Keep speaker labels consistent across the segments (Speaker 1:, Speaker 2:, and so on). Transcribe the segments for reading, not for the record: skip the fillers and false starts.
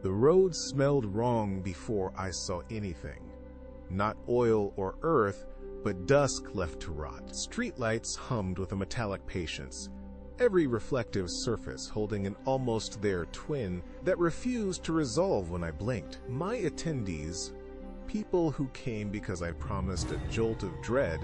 Speaker 1: The road smelled wrong before I saw anything. Not oil or earth, but dusk left to rot. Streetlights hummed with a metallic patience, every reflective surface holding an almost there twin that refused to resolve when I blinked. My attendees, people who came because I promised a jolt of dread,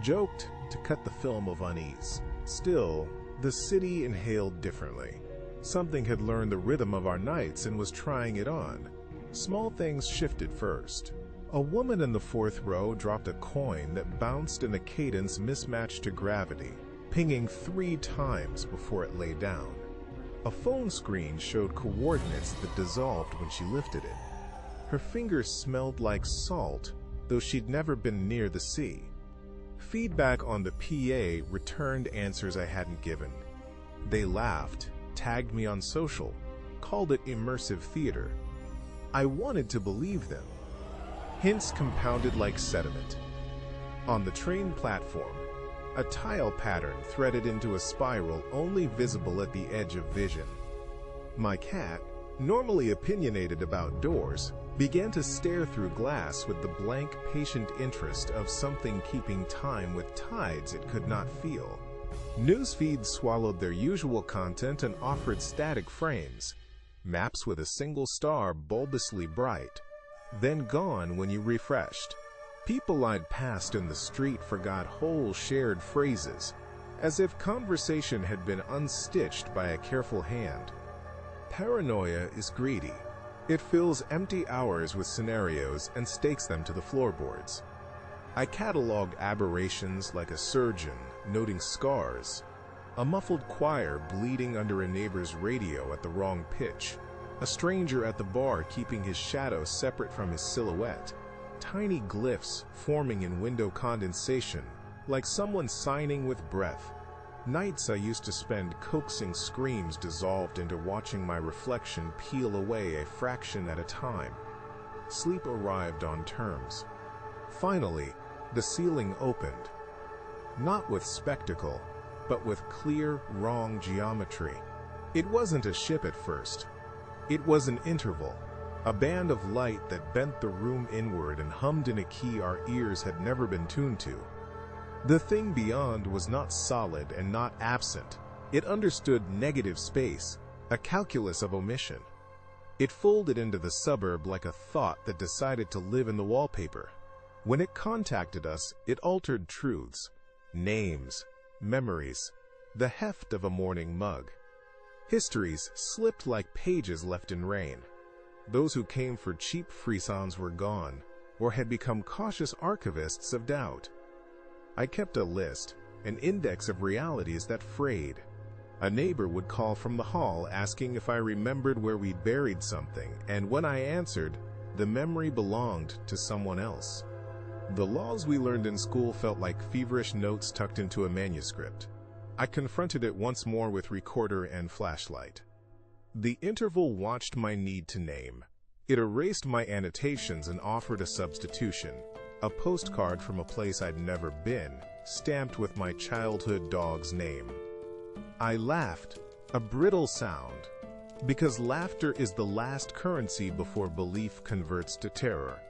Speaker 1: joked to cut the film of unease. Still, the city inhaled differently. Something had learned the rhythm of our nights and was trying it on. Small things shifted first. A woman in the fourth row dropped a coin that bounced in a cadence mismatched to gravity, pinging 3 times before it lay down. A phone screen showed coordinates that dissolved when she lifted it. Her fingers smelled like salt, though she'd never been near the sea. Feedback on the PA returned answers I hadn't given. They laughed, tagged me on social, called it immersive theater. I wanted to believe them. Hints compounded like sediment. On the train platform, a tile pattern threaded into a spiral only visible at the edge of vision. My cat, normally opinionated about doors, began to stare through glass with the blank, patient interest of something keeping time with tides it could not feel. News feeds swallowed their usual content and offered static frames, maps with a single star bulbously bright, then gone when you refreshed. People I'd passed in the street forgot whole shared phrases, as if conversation had been unstitched by a careful hand. Paranoia is greedy. It fills empty hours with scenarios and stakes them to the floorboards. I cataloged aberrations like a surgeon, noting scars, a muffled choir bleeding under a neighbor's radio at the wrong pitch, a stranger at the bar keeping his shadow separate from his silhouette, tiny glyphs forming in window condensation, like someone signing with breath. Nights I used to spend coaxing screams dissolved into watching my reflection peel away a fraction at a time. Sleep arrived on terms. Finally, the ceiling opened. Not with spectacle, but with clear, wrong geometry. It wasn't a ship at first. It was an interval, a band of light that bent the room inward and hummed in a key our ears had never been tuned to. The thing beyond was not solid and not absent. It understood negative space, a calculus of omission. It folded into the suburb like a thought that decided to live in the wallpaper. When it contacted us, it altered truths, names, memories, the heft of a morning mug. Histories slipped like pages left in rain. Those who came for cheap frisons were gone, or had become cautious archivists of doubt. I kept a list, an index of realities that frayed. A neighbor would call from the hall asking if I remembered where we'd buried something, and when I answered, the memory belonged to someone else. The laws we learned in school felt like feverish notes tucked into a manuscript. I confronted it once more with recorder and flashlight. The interval watched my need to name. It erased my annotations and offered a substitution, a postcard from a place I'd never been, stamped with my childhood dog's name. I laughed, a brittle sound, because laughter is the last currency before belief converts to terror.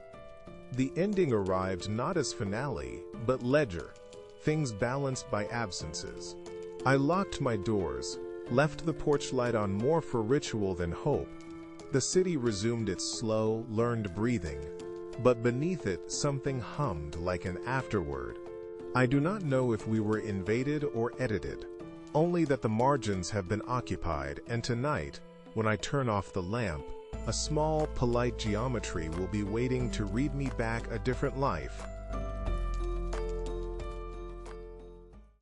Speaker 1: The ending arrived not as finale, but ledger, things balanced by absences. I locked my doors, left the porch light on more for ritual than hope. The city resumed its slow, learned breathing, but beneath it something hummed like an afterword. I do not know if we were invaded or edited, only that the margins have been occupied, and tonight, when I turn off the lamp, a small, polite geometry will be waiting to read me back a different life,